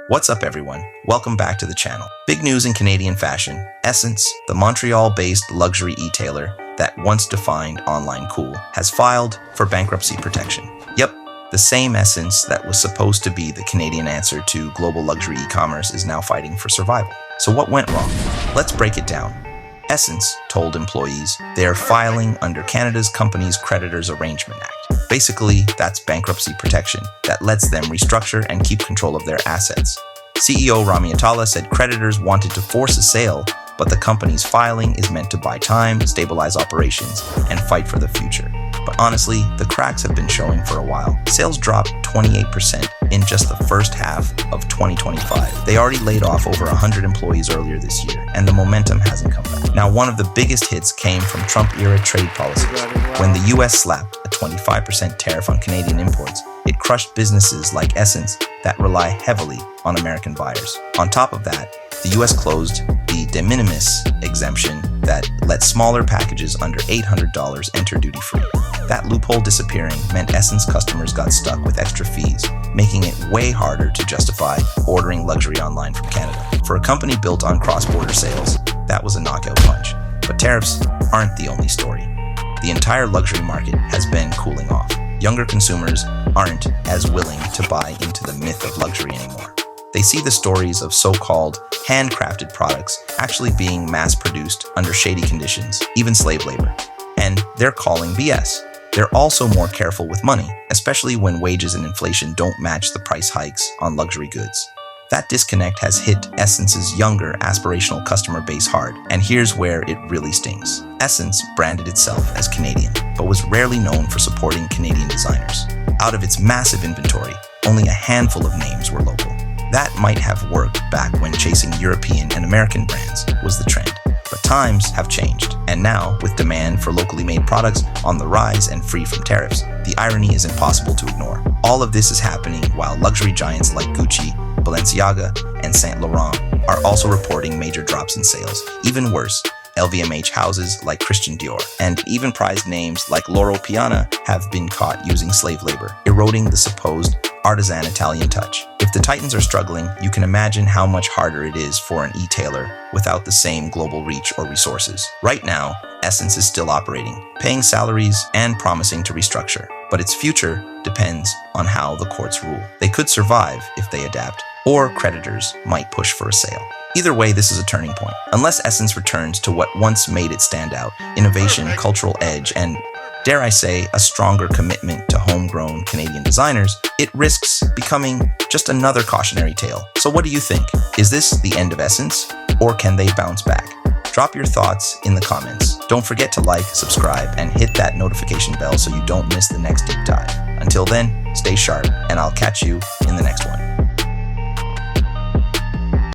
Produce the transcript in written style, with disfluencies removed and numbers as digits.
What's up everyone? Welcome back to the channel. Big news in Canadian fashion. SSENSE, the Montreal-based luxury e-tailer that once defined online cool, has filed for bankruptcy protection. Yep, the same SSENSE that was supposed to be the Canadian answer to global luxury e-commerce is now fighting for survival. So what went wrong? Let's break it down. SSENSE told employees they are filing under Canada's Companies Creditors Arrangement Act. Basically, that's bankruptcy protection that lets them restructure and keep control of their assets. CEO Rami Atala said creditors wanted to force a sale, but the company's filing is meant to buy time, stabilize operations, and fight for the future. But honestly, the cracks have been showing for a while. Sales dropped 28% in just the first half of 2025. They already laid off over 100 employees earlier this year, and the momentum hasn't come back. Now, one of the biggest hits came from Trump-era trade policies. When the US slapped a 25% tariff on Canadian imports, it crushed businesses like SSENSE that rely heavily on American buyers. On top of that, the US closed the de minimis exemption that let smaller packages under $800 enter duty-free. That loophole disappearing meant SSENSE customers got stuck with extra fees, making it way harder to justify ordering luxury online from Canada. For a company built on cross-border sales, that was a knockout punch. But tariffs aren't the only story. The entire luxury market has been cooling off. Younger consumers aren't as willing to buy into the myth of luxury anymore. They see the stories of so-called handcrafted products actually being mass-produced under shady conditions, even slave labor. And they're calling BS. They're also more careful with money, especially when wages and inflation don't match the price hikes on luxury goods. That disconnect has hit SSENSE's younger, aspirational customer base hard, and here's where it really stings. SSENSE branded itself as Canadian, but was rarely known for supporting Canadian designers. Out of its massive inventory, only a handful of names were local. That might have worked back when chasing European and American brands was the trend. But times have changed, and now, with demand for locally made products on the rise and free from tariffs, the irony is impossible to ignore. All of this is happening while luxury giants like Gucci, Balenciaga, and Saint Laurent are also reporting major drops in sales. Even worse, LVMH houses like Christian Dior and even prized names like Loro Piana have been caught using slave labor, eroding the supposed artisan Italian touch. If the titans are struggling, you can imagine how much harder it is for an e-tailer without the same global reach or resources. Right now, SSENSE is still operating, paying salaries and promising to restructure, but its future depends on how the courts rule. They could survive if they adapt, or creditors might push for a sale. Either way, this is a turning point. Unless SSENSE returns to what once made it stand out, innovation, cultural edge, and dare I say, a stronger commitment to homegrown Canadian designers, it risks becoming just another cautionary tale. So what do you think? Is this the end of SSENSE, or can they bounce back? Drop your thoughts in the comments. Don't forget to like, subscribe, and hit that notification bell so you don't miss the next deep dive. Until then, stay sharp, and I'll catch you in the next one.